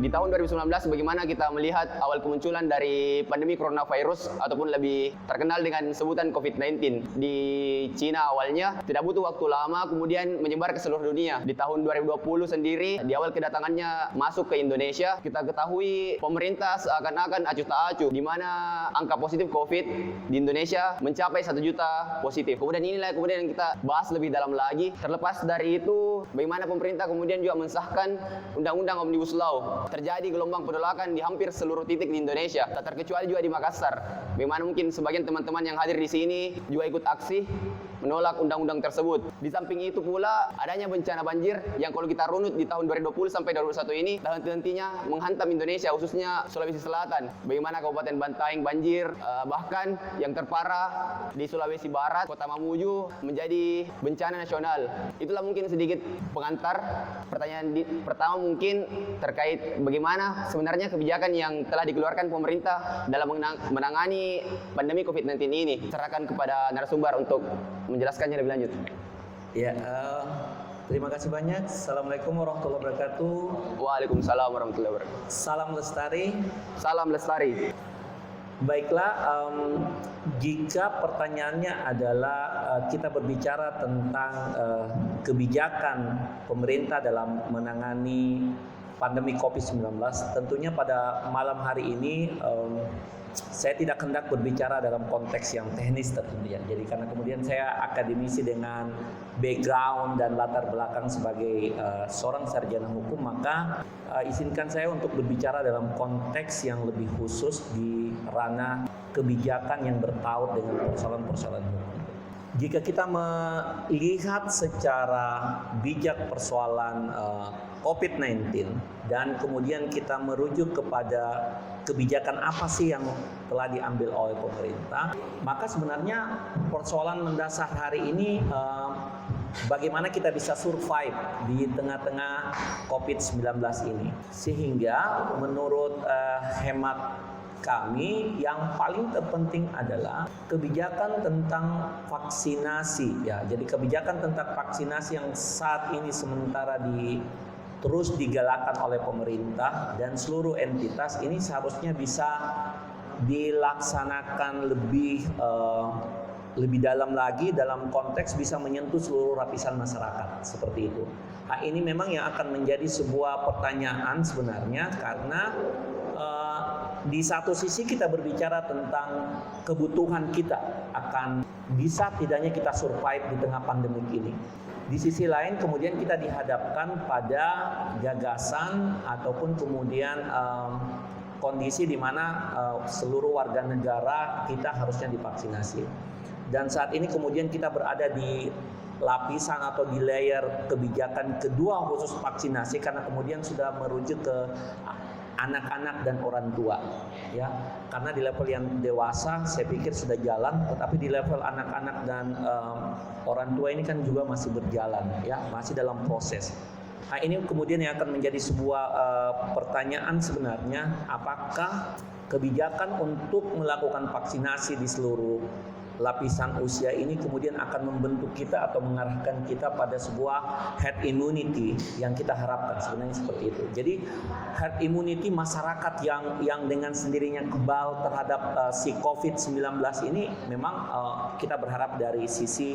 Di tahun 2019 bagaimana kita melihat awal kemunculan dari pandemi coronavirus ataupun lebih terkenal dengan sebutan COVID-19 di Cina awalnya tidak butuh waktu lama kemudian menyebar ke seluruh dunia. Di tahun 2020 sendiri di awal kedatangannya masuk ke Indonesia, kita ketahui pemerintah seakan-akan acuh tak acuh di mana angka positif COVID di Indonesia mencapai 1 juta positif. Kemudian inilah yang kita bahas lebih dalam lagi. Terlepas dari itu, bagaimana pemerintah kemudian juga mensahkan Undang-Undang Omnibus Law. Terjadi gelombang penolakan di hampir seluruh titik di Indonesia, tak terkecuali juga di Makassar. Bagaimana mungkin sebagian teman-teman yang hadir di sini juga ikut aksi menolak undang-undang tersebut. Di samping itu pula adanya bencana banjir yang kalau kita runut di tahun 2020 sampai 2021 ini henti-hentinya menghantam Indonesia, khususnya Sulawesi Selatan. Bagaimana Kabupaten Bantaeng banjir, bahkan yang terparah di Sulawesi Barat, Kota Mamuju menjadi bencana nasional. Itulah mungkin sedikit pengantar. Pertanyaan pertama mungkin terkait bagaimana sebenarnya kebijakan yang telah dikeluarkan pemerintah dalam menangani pandemi COVID-19 ini. Serahkan kepada narasumber untuk menjelaskannya lebih lanjut. Ya, terima kasih banyak. Assalamualaikum warahmatullahi wabarakatuh. Waalaikumsalam warahmatullahi wabarakatuh. Salam lestari. Salam lestari. Baiklah, jika pertanyaannya adalah kita berbicara tentang kebijakan pemerintah dalam menangani pandemi COVID-19, tentunya pada malam hari ini saya tidak hendak berbicara dalam konteks yang teknis tentunya. Jadi karena kemudian saya akademisi dengan background dan latar belakang sebagai seorang sarjana hukum, maka izinkan saya untuk berbicara dalam konteks yang lebih khusus di ranah kebijakan yang bertaut dengan persoalan-persoalan hukum. Jika kita melihat secara bijak persoalan COVID-19 dan kemudian kita merujuk kepada kebijakan apa sih yang telah diambil oleh pemerintah, maka sebenarnya persoalan mendasar hari ini bagaimana kita bisa survive di tengah-tengah COVID-19 ini. Sehingga menurut hemat kami yang paling terpenting adalah kebijakan tentang vaksinasi ya. Jadi kebijakan tentang vaksinasi yang saat ini sementara terus digalakkan oleh pemerintah dan seluruh entitas ini seharusnya bisa dilaksanakan lebih dalam lagi dalam konteks bisa menyentuh seluruh lapisan masyarakat seperti itu. Nah, ini memang yang akan menjadi sebuah pertanyaan sebenarnya karena di satu sisi kita berbicara tentang kebutuhan kita akan bisa tidaknya kita survive di tengah pandemi ini. Di sisi lain kemudian kita dihadapkan pada gagasan ataupun kemudian kondisi di mana seluruh warga negara kita harusnya divaksinasi. Dan saat ini kemudian kita berada di lapisan atau di layer kebijakan kedua khusus vaksinasi karena kemudian sudah merujuk ke anak-anak dan orang tua ya, karena di level yang dewasa saya pikir sudah jalan, tetapi di level anak-anak dan orang tua ini kan juga masih berjalan ya, masih dalam proses. Nah, ini kemudian yang akan menjadi sebuah pertanyaan sebenarnya, apakah kebijakan untuk melakukan vaksinasi di seluruh lapisan usia ini kemudian akan membentuk kita atau mengarahkan kita pada sebuah herd immunity yang kita harapkan sebenarnya seperti itu. Jadi herd immunity masyarakat yang dengan sendirinya kebal terhadap si COVID-19 ini memang kita berharap dari sisi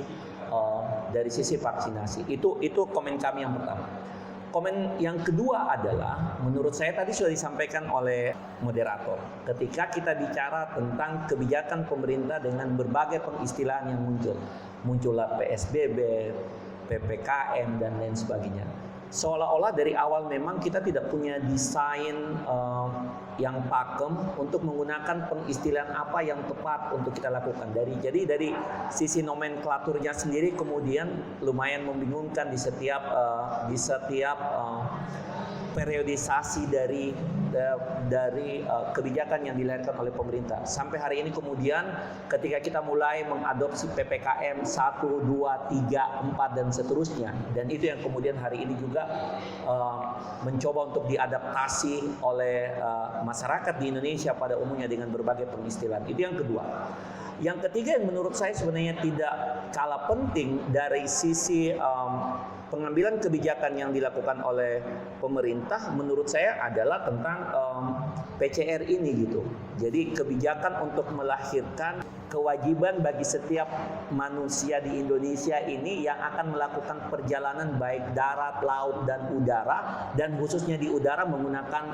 vaksinasi. Itu komen kami yang pertama. Komen yang kedua adalah, menurut saya tadi sudah disampaikan oleh moderator, ketika kita bicara tentang kebijakan pemerintah dengan berbagai pengistilahan yang muncullah PSBB, PPKM dan lain sebagainya. Seolah-olah dari awal memang kita tidak punya desain yang pakem untuk menggunakan pengistilahan apa yang tepat untuk kita lakukan. Jadi dari sisi nomenklaturnya sendiri kemudian lumayan membingungkan di setiap periodisasi dari kebijakan yang dilahirkan oleh pemerintah. Sampai hari ini kemudian ketika kita mulai mengadopsi PPKM 1, 2, 3, 4 dan seterusnya, dan itu yang kemudian hari ini juga mencoba untuk diadaptasi oleh masyarakat di Indonesia pada umumnya dengan berbagai pengistilahan. Itu yang kedua. Yang ketiga yang menurut saya sebenarnya tidak kalah penting dari sisi pengambilan kebijakan yang dilakukan oleh pemerintah menurut saya adalah tentang PCR ini gitu. Jadi kebijakan untuk melahirkan kewajiban bagi setiap manusia di Indonesia ini yang akan melakukan perjalanan baik darat, laut, dan udara, dan khususnya di udara menggunakan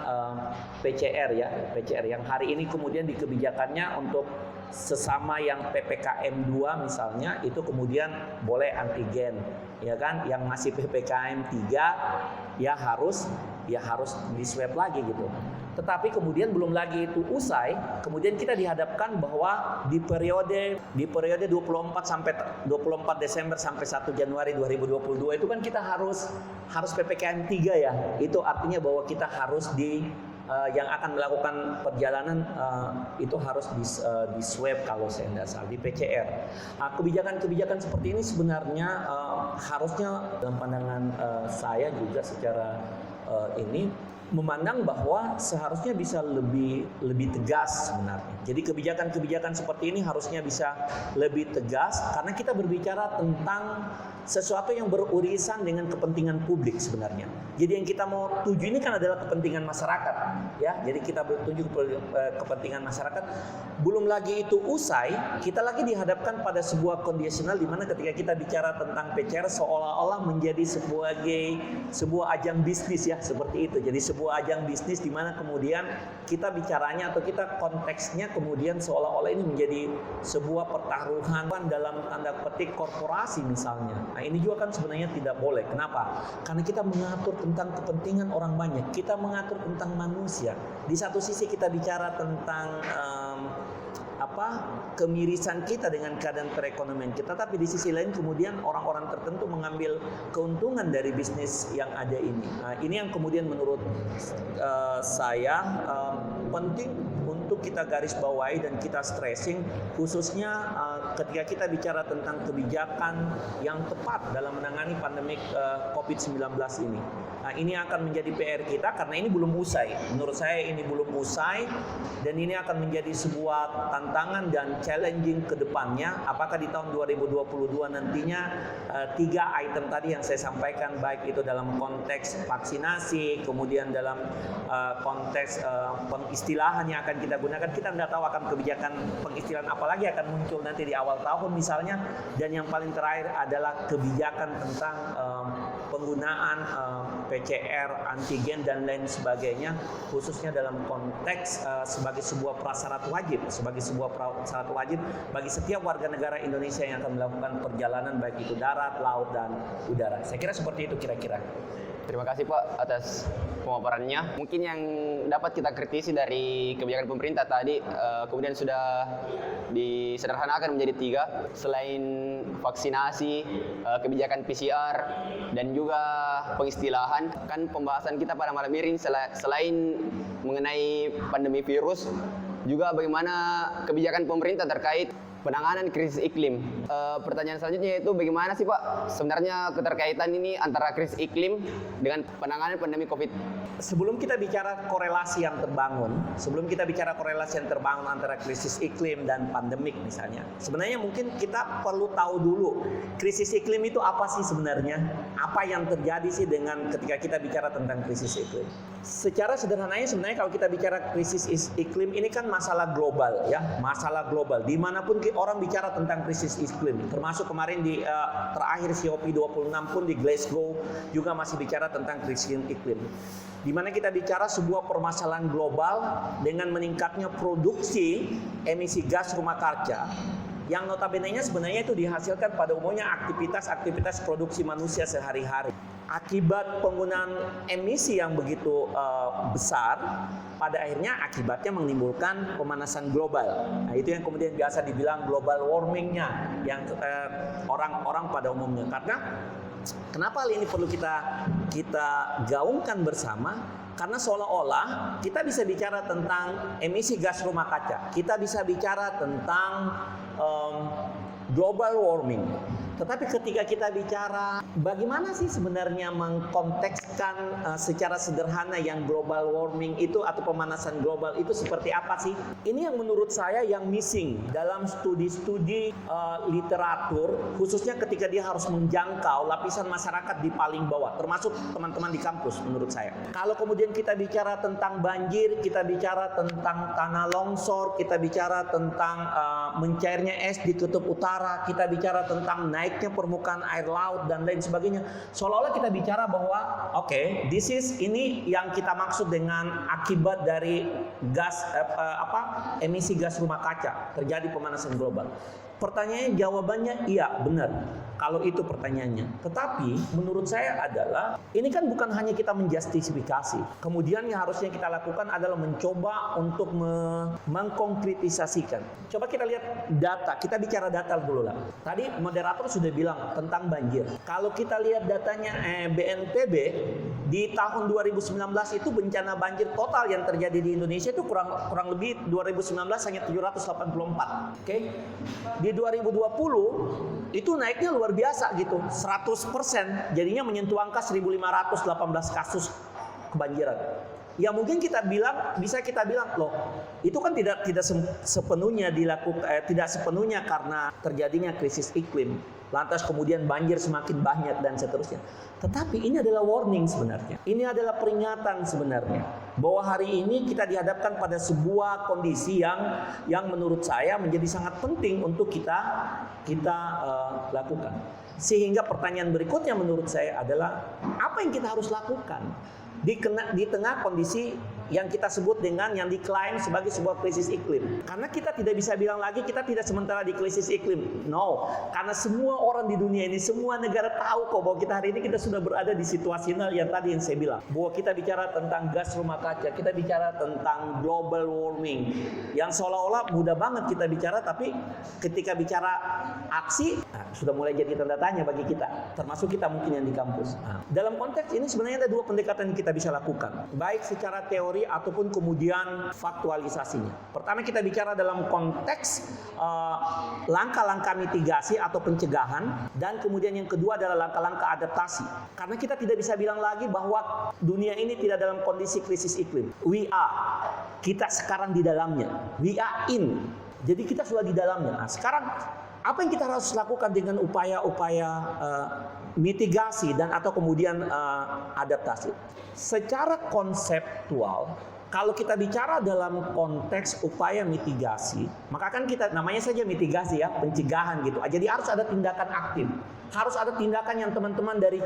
PCR ya, PCR yang hari ini kemudian di kebijakannya untuk sesama yang PPKM 2 misalnya itu kemudian boleh antigen, ya kan? Yang masih PPKM 3 ya harus di swab lagi gitu. Tetapi kemudian belum lagi itu usai, kemudian kita dihadapkan bahwa di periode 24 Desember sampai 1 Januari 2022 itu kan kita harus PPKM 3 ya. Itu artinya bahwa kita harus yang akan melakukan perjalanan itu harus di swab kalau saya tidak salah, di PCR. Kebijakan-kebijakan seperti ini sebenarnya harusnya dalam pandangan saya juga secara ini memandang bahwa seharusnya bisa lebih tegas sebenarnya. Jadi kebijakan-kebijakan seperti ini harusnya bisa lebih tegas karena kita berbicara tentang sesuatu yang berurisan dengan kepentingan publik sebenarnya. Jadi yang kita mau tuju ini kan adalah kepentingan masyarakat, ya. Jadi kita bertuju kepentingan masyarakat. Belum lagi itu usai, kita lagi dihadapkan pada sebuah kondisional di mana ketika kita bicara tentang PCR seolah-olah menjadi sebuah ajang bisnis ya, seperti itu. Jadi sebuah ajang bisnis di mana kemudian kita bicaranya atau kita konteksnya kemudian seolah-olah ini menjadi sebuah pertaruhan dalam tanda petik korporasi misalnya. Nah ini juga kan sebenarnya tidak boleh. Kenapa? Karena kita mengatur tentang kepentingan orang banyak. Kita mengatur tentang manusia. Di satu sisi kita bicara tentang kemirisan kita dengan keadaan perekonomian kita, tapi di sisi lain kemudian orang-orang tertentu mengambil keuntungan dari bisnis yang ada ini. Nah, ini yang kemudian menurut saya penting untuk kita garis bawahi dan kita stressing, khususnya ketika kita bicara tentang kebijakan yang tepat dalam menangani pandemik COVID-19 ini. Nah, ini akan menjadi PR kita karena ini belum usai. Menurut saya ini belum usai dan ini akan menjadi sebuah tantangan dan challenging ke depannya. Apakah di tahun 2022 nantinya 3 item tadi yang saya sampaikan, baik itu dalam konteks vaksinasi, kemudian dalam konteks pengistilahan yang akan kita gunakan, kita tidak tahu akan kebijakan pengistilahan apalagi akan muncul nanti di awal tahun misalnya. Dan yang paling terakhir adalah kebijakan tentang penggunaan PCR, antigen dan lain sebagainya, khususnya dalam konteks sebagai sebuah prasyarat wajib, bagi setiap warga negara Indonesia yang akan melakukan perjalanan baik itu darat, laut dan udara. Saya kira seperti itu kira-kira. Terima kasih Pak atas pemaparannya. Mungkin yang dapat kita kritisi dari kebijakan pemerintah tadi kemudian sudah disederhanakan menjadi 3. Selain vaksinasi, kebijakan PCR, dan juga pengistilahan. Kan pembahasan kita pada malam ini selain mengenai pandemi virus, juga bagaimana kebijakan pemerintah terkait penanganan krisis iklim. Pertanyaan selanjutnya yaitu bagaimana sih Pak sebenarnya keterkaitan ini antara krisis iklim dengan penanganan pandemi COVID? Sebelum kita bicara korelasi yang terbangun antara krisis iklim dan pandemik misalnya, sebenarnya mungkin kita perlu tahu dulu krisis iklim itu apa sih sebenarnya? Apa yang terjadi sih dengan ketika kita bicara tentang krisis iklim? Secara sederhananya sebenarnya kalau kita bicara krisis iklim ini kan masalah global ya, masalah global. Dimanapun orang bicara tentang krisis iklim, termasuk kemarin di terakhir COP26 pun di Glasgow juga masih bicara tentang krisis iklim. Di mana kita bicara sebuah permasalahan global dengan meningkatnya produksi emisi gas rumah kaca yang notabene-nya sebenarnya itu dihasilkan pada umumnya aktivitas produksi manusia sehari-hari. Akibat penggunaan emisi yang begitu besar, pada akhirnya akibatnya menimbulkan pemanasan global. Nah, itu yang kemudian biasa dibilang global warming-nya yang orang-orang pada umumnya. Karena kenapa hal ini perlu kita gaungkan bersama? Karena seolah-olah kita bisa bicara tentang emisi gas rumah kaca, kita bisa bicara tentang global warming, Tetapi ketika kita bicara bagaimana sih sebenarnya mengkontekskan secara sederhana yang global warming itu atau pemanasan global itu seperti apa sih? Ini yang menurut saya yang missing dalam studi-studi literatur, khususnya ketika dia harus menjangkau lapisan masyarakat di paling bawah, termasuk teman-teman di kampus menurut saya. Kalau kemudian kita bicara tentang banjir, kita bicara tentang tanah longsor, kita bicara tentang mencairnya es di kutub utara, kita bicara tentang naiknya permukaan air laut dan lain sebagainya. Seolah-olah kita bicara bahwa ini yang kita maksud dengan akibat dari gas emisi gas rumah kaca, terjadi pemanasan global. Pertanyaannya, jawabannya iya, benar. Kalau itu pertanyaannya. Tetapi menurut saya adalah ini kan bukan hanya kita menjustifikasi. Kemudian yang harusnya kita lakukan adalah mencoba untuk mengkonkretisasikan. Coba kita lihat data. Kita bicara data dulu lah. Tadi moderator sudah bilang tentang banjir. Kalau kita lihat datanya BNPB di tahun 2019 itu bencana banjir total yang terjadi di Indonesia itu kurang lebih 2019 hanya 784. Oke. Di 2020 itu naiknya luar biasa gitu, 100%. Jadinya menyentuh angka 1.518 kasus kebanjiran. Ya mungkin bisa kita bilang loh, itu kan tidak sepenuhnya tidak sepenuhnya karena terjadinya krisis iklim. Lantas kemudian banjir semakin banyak dan seterusnya. Tetapi ini adalah warning sebenarnya. Ini adalah peringatan sebenarnya bahwa hari ini kita dihadapkan pada sebuah kondisi yang menurut saya menjadi sangat penting untuk kita lakukan. Sehingga pertanyaan berikutnya menurut saya adalah apa yang kita harus lakukan di tengah kondisi yang kita sebut dengan yang diklaim sebagai sebuah krisis iklim. Karena kita tidak bisa bilang lagi kita tidak sementara di krisis iklim. No, karena semua orang di dunia ini, semua negara tahu kok bahwa kita hari ini kita sudah berada di situasional yang tadi yang saya bilang. Bahwa kita bicara tentang gas rumah kaca, kita bicara tentang global warming. Yang seolah-olah mudah banget kita bicara, tapi ketika bicara aksi, sudah mulai jadi tanda tanya bagi kita. Termasuk kita mungkin yang di kampus. Dalam konteks ini sebenarnya ada dua pendekatan yang kita bisa lakukan. Baik secara teori ataupun kemudian faktualisasinya. Pertama kita bicara dalam konteks langkah-langkah mitigasi atau pencegahan, dan kemudian yang kedua adalah langkah-langkah adaptasi. Karena kita tidak bisa bilang lagi bahwa dunia ini tidak dalam kondisi krisis iklim. Kita sekarang di dalamnya. We are in. Jadi kita sudah di dalamnya. Nah, sekarang apa yang kita harus lakukan dengan upaya-upaya mitigasi dan atau kemudian adaptasi? Secara konseptual, kalau kita bicara dalam konteks upaya mitigasi, maka kan kita namanya saja mitigasi ya, pencegahan gitu. Jadi harus ada tindakan aktif. Harus ada tindakan yang teman-teman dari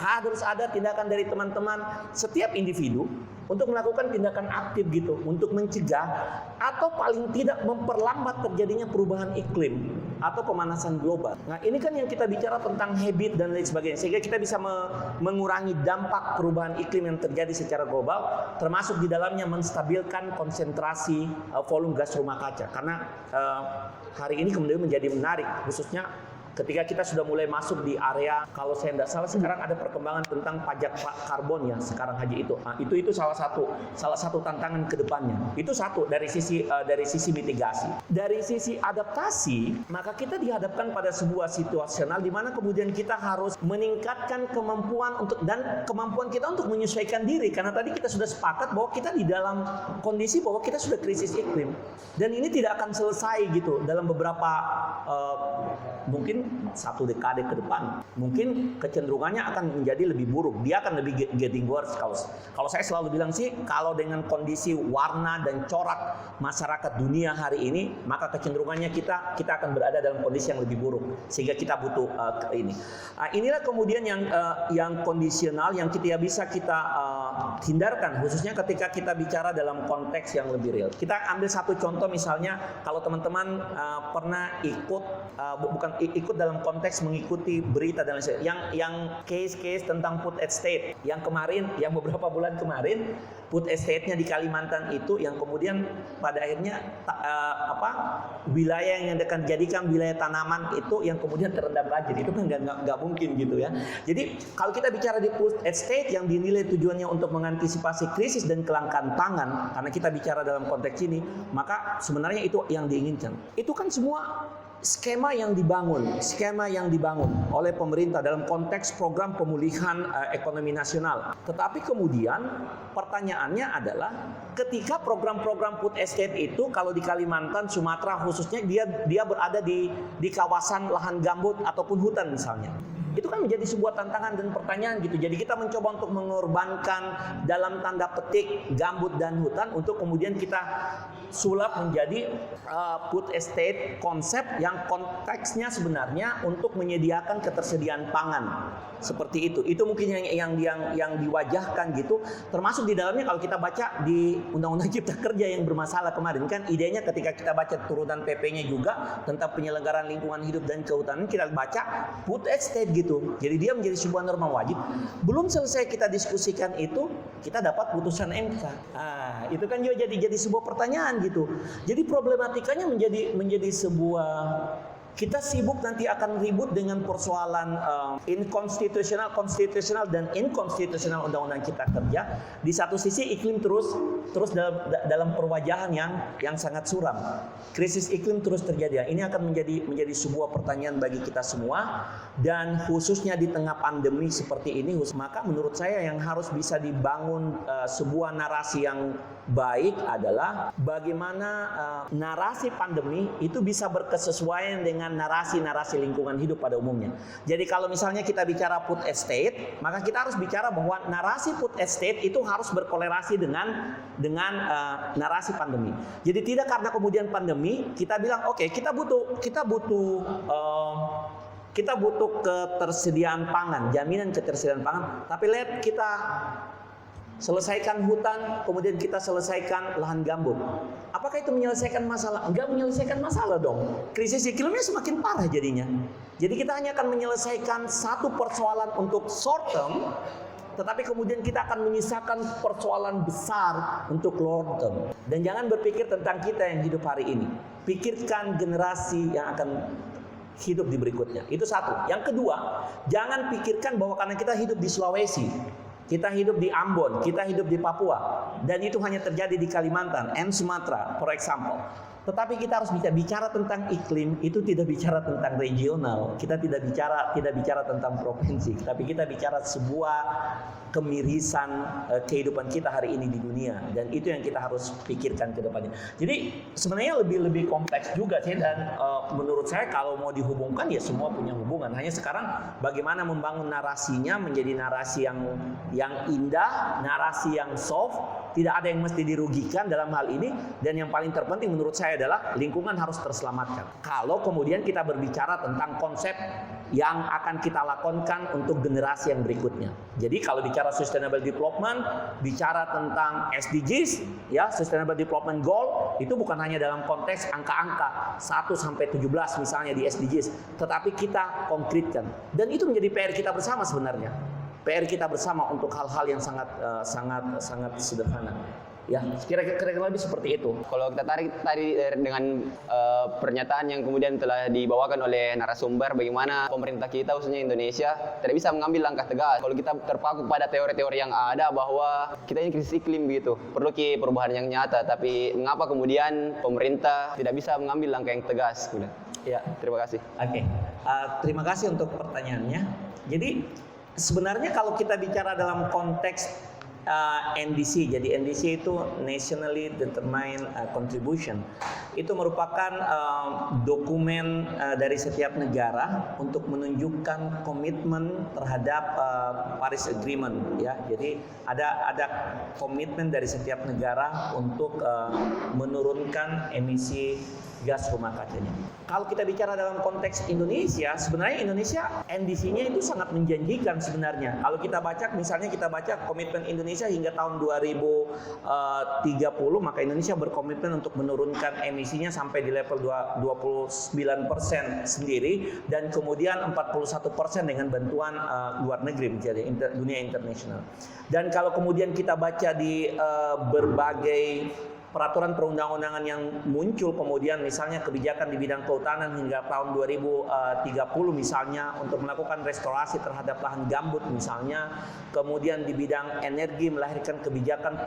harus ada tindakan dari teman-teman setiap individu untuk melakukan tindakan aktif gitu, untuk mencegah atau paling tidak memperlambat terjadinya perubahan iklim atau pemanasan global. Nah, ini kan yang kita bicara tentang habit dan lain sebagainya, sehingga kita bisa mengurangi dampak perubahan iklim yang terjadi secara global, termasuk di dalamnya menstabilkan konsentrasi volume gas rumah kaca. Karena hari ini kemudian menjadi menarik, khususnya ketika kita sudah mulai masuk di area, kalau saya tidak salah sekarang ada perkembangan tentang pajak karbon ya sekarang haji itu. Nah, itu salah satu tantangan ke depannya. Itu satu dari sisi mitigasi. Dari sisi adaptasi, maka kita dihadapkan pada sebuah situasional di mana kemudian kita harus meningkatkan kemampuan kita untuk menyesuaikan diri, karena tadi kita sudah sepakat bahwa kita di dalam kondisi bahwa kita sudah krisis iklim. Dan ini tidak akan selesai gitu dalam beberapa mungkin 1 dekade ke depan. Mungkin kecenderungannya akan menjadi lebih buruk. Dia akan lebih getting worse. Kalau saya selalu bilang sih, kalau dengan kondisi warna dan corak masyarakat dunia hari ini, maka kecenderungannya kita akan berada dalam kondisi yang lebih buruk. Sehingga kita butuh ini. Inilah kemudian yang kondisional yang bisa kita hindarkan, khususnya ketika kita bicara dalam konteks yang lebih real. Kita ambil satu contoh misalnya, kalau teman-teman pernah ikut dalam konteks mengikuti berita dan lain sebagainya, yang case tentang food estate yang beberapa bulan kemarin, food estate-nya di Kalimantan itu yang kemudian pada akhirnya wilayah yang akan dijadikan wilayah tanaman itu yang kemudian terendam banjir. Itu kan nggak mungkin gitu ya. Jadi kalau kita bicara di food estate yang dinilai tujuannya untuk mengantisipasi krisis dan kelangkaan pangan, karena kita bicara dalam konteks ini, maka sebenarnya itu yang diinginkan. Itu kan semua skema yang dibangun oleh pemerintah dalam konteks program pemulihan ekonomi nasional. Tetapi kemudian pertanyaannya adalah ketika program-program food estate itu kalau di Kalimantan, Sumatera khususnya dia berada di kawasan lahan gambut ataupun hutan misalnya. Itu kan menjadi sebuah tantangan dan pertanyaan gitu. Jadi kita mencoba untuk mengorbankan dalam tanda petik gambut dan hutan untuk kemudian kita sulap menjadi food estate konsep yang konteksnya sebenarnya untuk menyediakan ketersediaan pangan. Seperti itu. Itu mungkin yang diwajahkan gitu. Termasuk di dalamnya kalau kita baca di Undang-Undang Cipta Kerja yang bermasalah kemarin kan idenya ketika kita baca turunan PP-nya juga tentang penyelenggaraan lingkungan hidup dan kehutanan kita baca food estate gitu. Jadi dia menjadi sebuah norma wajib. Belum selesai kita diskusikan itu, kita dapat putusan MK. Itu kan juga jadi sebuah pertanyaan gitu. Jadi problematikanya menjadi sebuah kita sibuk nanti akan ribut dengan persoalan konstitusional dan inkonstitusional undang-undang Cipta Kerja. Di satu sisi iklim terus dalam perwajahan yang sangat suram. Krisis iklim terus terjadi. Ini akan menjadi sebuah pertanyaan bagi kita semua dan khususnya di tengah pandemi seperti ini. Maka menurut saya yang harus bisa dibangun sebuah narasi yang baik adalah bagaimana narasi pandemi itu bisa berkesesuaian dengan narasi-narasi lingkungan hidup pada umumnya. Jadi kalau misalnya kita bicara food estate, maka kita harus bicara bahwa narasi food estate itu harus berkolerasi dengan narasi pandemi. Jadi tidak karena kemudian pandemi kita bilang oke, kita butuh ketersediaan pangan, jaminan ketersediaan pangan, tapi lihat kita selesaikan hutan, kemudian kita selesaikan lahan gambut. Apakah itu menyelesaikan masalah? Enggak menyelesaikan masalah dong. Krisis iklimnya semakin parah jadinya. Jadi kita hanya akan menyelesaikan satu persoalan untuk short term, tetapi kemudian kita akan menyisakan persoalan besar untuk long term. Dan jangan berpikir tentang kita yang hidup hari ini. Pikirkan generasi yang akan hidup di berikutnya. Itu satu. Yang kedua, jangan pikirkan bahwa karena kita hidup di Sulawesi, kita hidup di Ambon, kita hidup di Papua, dan itu hanya terjadi di Kalimantan and Sumatera, for example. Tetapi kita harus bicara tentang iklim, itu tidak bicara tentang regional, kita tidak bicara tentang provinsi, tapi kita bicara sebuah kemirisan kehidupan kita hari ini di dunia, dan itu yang kita harus pikirkan ke depannya. Jadi sebenarnya lebih kompleks juga sih, dan menurut saya kalau mau dihubungkan ya semua punya hubungan. Hanya sekarang bagaimana membangun narasinya menjadi narasi yang indah, narasi yang soft, tidak ada yang mesti dirugikan dalam hal ini, dan yang paling terpenting menurut saya adalah lingkungan harus terselamatkan. Kalau kemudian kita berbicara tentang konsep yang akan kita lakukan untuk generasi yang berikutnya. Jadi kalau bicara sustainable development, bicara tentang SDGs, ya Sustainable Development Goal, itu bukan hanya dalam konteks angka-angka 1 sampai 17 misalnya di SDGs, tetapi kita konkretkan. Dan itu menjadi PR kita bersama sebenarnya. PR kita bersama untuk hal-hal yang sangat sederhana. Ya, kira-kira lebih seperti itu. Kalau kita tarik tadi dengan pernyataan yang kemudian telah dibawakan oleh narasumber, bagaimana pemerintah kita khususnya Indonesia tidak bisa mengambil langkah tegas. Kalau kita terpaku pada teori-teori yang ada bahwa kita ini krisis iklim begitu, perlu perubahan yang nyata. Tapi mengapa kemudian pemerintah tidak bisa mengambil langkah yang tegas? Ya, terima kasih. Oke, terima kasih untuk pertanyaannya. Jadi sebenarnya kalau kita bicara dalam konteks NDC, jadi NDC itu Nationally Determined Contribution, itu merupakan dokumen dari setiap negara untuk menunjukkan komitmen terhadap Paris Agreement, ya. Jadi ada komitmen dari setiap negara untuk menurunkan emisi gas rumah kacanya. Kalau kita bicara dalam konteks Indonesia, sebenarnya Indonesia NDC-nya itu sangat menjanjikan sebenarnya. Kalau kita baca, misalnya kita baca komitmen Indonesia hingga tahun 2030, maka Indonesia berkomitmen untuk menurunkan emisinya sampai di level 29% sendiri, dan kemudian 41% dengan bantuan luar negeri, menjadi dunia internasional. Dan kalau kemudian kita baca di berbagai peraturan perundang-undangan yang muncul, kemudian misalnya kebijakan di bidang kehutanan hingga tahun 2030 misalnya untuk melakukan restorasi terhadap lahan gambut misalnya, kemudian di bidang energi melahirkan kebijakan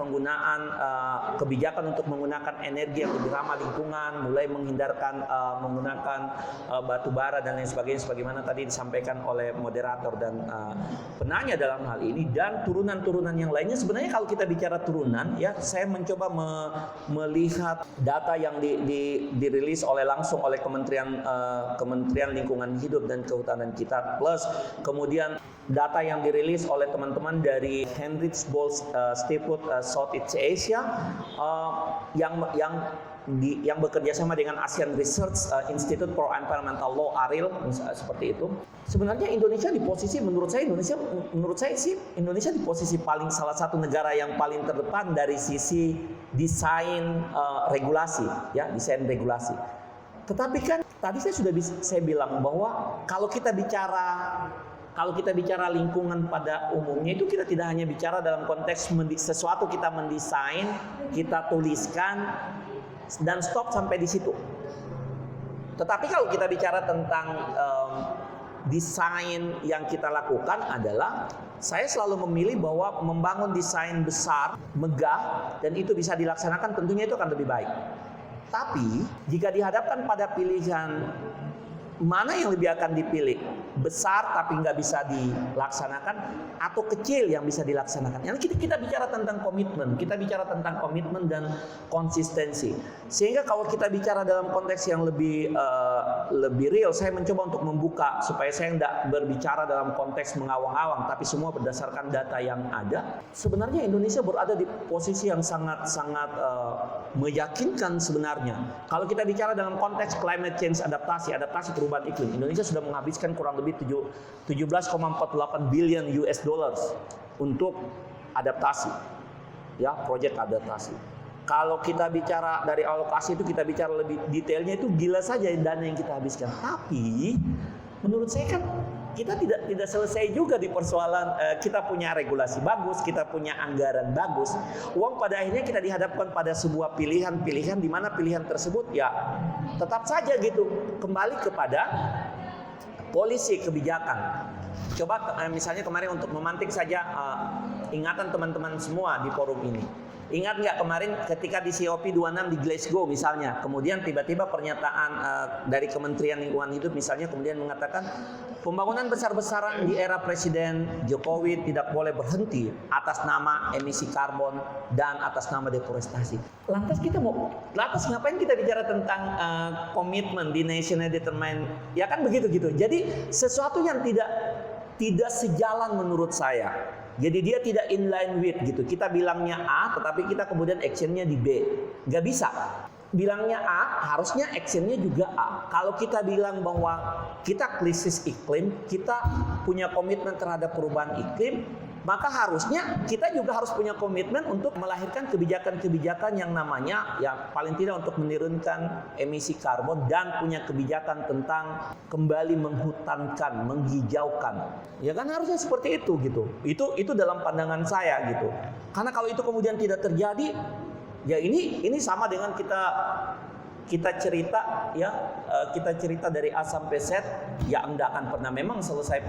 kebijakan untuk menggunakan energi yang lebih ramah lingkungan, mulai menghindarkan menggunakan batu bara dan lain sebagainya sebagaimana tadi disampaikan oleh moderator dan penanya dalam hal ini, dan turunan-turunan yang lainnya. Sebenarnya kalau kita bicara turunan ya, saya mencoba melihat data yang dirilis langsung oleh Kementerian Lingkungan Hidup dan Kehutanan kita, plus kemudian data yang dirilis oleh teman-teman dari Heinrich Böll Institute Southeast Asia yang bekerja sama dengan ASEAN Research Institute for Environmental Law ARIL seperti itu. Sebenarnya Indonesia di posisi menurut saya Indonesia di posisi salah satu negara yang paling terdepan dari sisi desain regulasi ya, desain regulasi. Tetapi kan tadi saya bilang bahwa kalau kita bicara lingkungan pada umumnya itu kita tidak hanya bicara dalam konteks sesuatu kita mendesain, kita tuliskan dan stop sampai di situ. Tetapi kalau kita bicara tentang desain yang kita lakukan adalah, saya selalu memilih bahwa membangun desain besar, megah, dan itu bisa dilaksanakan tentunya itu akan lebih baik. Tapi jika dihadapkan pada pilihan mana yang lebih akan dipilih, besar tapi nggak bisa dilaksanakan atau kecil yang bisa dilaksanakan. Yang kita bicara tentang komitmen dan konsistensi. Sehingga kalau kita bicara dalam konteks yang lebih real, saya mencoba untuk membuka supaya saya nggak berbicara dalam konteks mengawang-awang, tapi semua berdasarkan data yang ada. Sebenarnya Indonesia berada di posisi yang sangat meyakinkan sebenarnya. Kalau kita bicara dalam konteks climate change, adaptasi perubahan iklim, Indonesia sudah menghabiskan kurang lebih 17,48 billion US dollars untuk adaptasi, ya, proyek adaptasi. Kalau kita bicara dari alokasi itu, kita bicara lebih detailnya, itu gila saja dana yang kita habiskan. Tapi menurut saya kan kita tidak selesai juga di persoalan kita punya regulasi bagus, kita punya anggaran bagus. Uang pada akhirnya kita dihadapkan pada sebuah pilihan di mana pilihan tersebut ya tetap saja gitu kembali kepada polisi kebijakan. Coba misalnya kemarin untuk memantik saja ingatan teman-teman semua di forum ini. Ingat nggak kemarin ketika di COP26 di Glasgow misalnya, kemudian tiba-tiba pernyataan dari Kementerian Lingkungan Hidup misalnya kemudian mengatakan pembangunan besar-besaran di era Presiden Jokowi tidak boleh berhenti atas nama emisi karbon dan atas nama deforestasi. Lantas ngapain kita bicara tentang komitmen di national determined? Ya kan begitu gitu. Jadi sesuatu yang tidak sejalan menurut saya. Jadi dia tidak inline with gitu. Kita bilangnya A, tetapi kita kemudian actionnya di B. Nggak bisa. Bilangnya A, harusnya actionnya juga A. Kalau kita bilang bahwa kita krisis iklim, kita punya komitmen terhadap perubahan iklim, maka harusnya kita juga harus punya komitmen untuk melahirkan kebijakan-kebijakan yang namanya ya paling tidak untuk menurunkan emisi karbon dan punya kebijakan tentang kembali menghutankan, menghijaukan. Ya kan harusnya seperti itu gitu. Itu dalam pandangan saya gitu. Karena kalau itu kemudian tidak terjadi, ya ini sama dengan kita cerita ya, kita cerita dari A sampai Z, ya enggak akan pernah memang selesai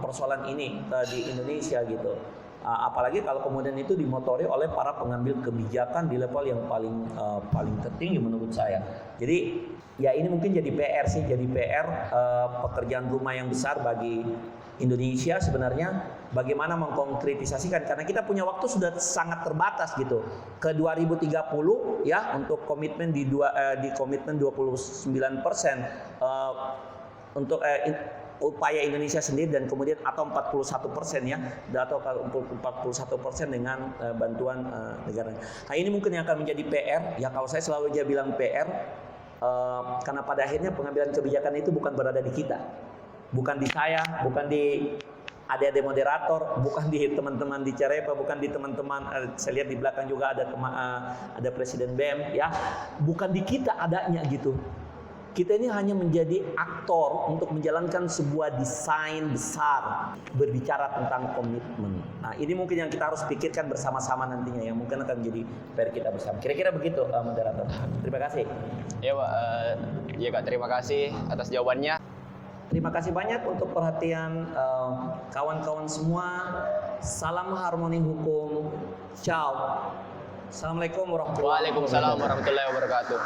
persoalan ini di Indonesia gitu. Apalagi kalau kemudian itu dimotori oleh para pengambil kebijakan di level yang paling tertinggi menurut saya. Jadi ya ini mungkin jadi PR sih, pekerjaan rumah yang besar bagi Indonesia sebenarnya, bagaimana mengkonkretisasikan, karena kita punya waktu sudah sangat terbatas gitu ke 2030 ya, untuk komitmen di komitmen 29% untuk upaya Indonesia sendiri, dan kemudian atau 41% ya, atau 41% dengan bantuan negara. Nah ini mungkin yang akan menjadi PR ya, kalau saya selalu aja bilang PR karena pada akhirnya pengambilan kebijakan itu bukan berada di kita, bukan di saya, bukan di adik-adik moderator, bukan di teman-teman di Carepa, bukan di teman-teman, saya lihat di belakang juga ada Presiden BEM ya, bukan di kita adanya gitu. Kita ini hanya menjadi aktor untuk menjalankan sebuah desain besar berbicara tentang komitmen. Nah, ini mungkin yang kita harus pikirkan bersama-sama nantinya, yang mungkin akan menjadi PR kita bersama. Kira-kira begitu, moderator. Terima kasih. Ya Pak, ya Kak, terima kasih atas jawabannya. Terima kasih banyak untuk perhatian kawan-kawan semua. Salam harmoni hukum. Ciao. Assalamualaikum warahmatullahi wabarakatuh. Waalaikumsalam warahmatullahi wabarakatuh.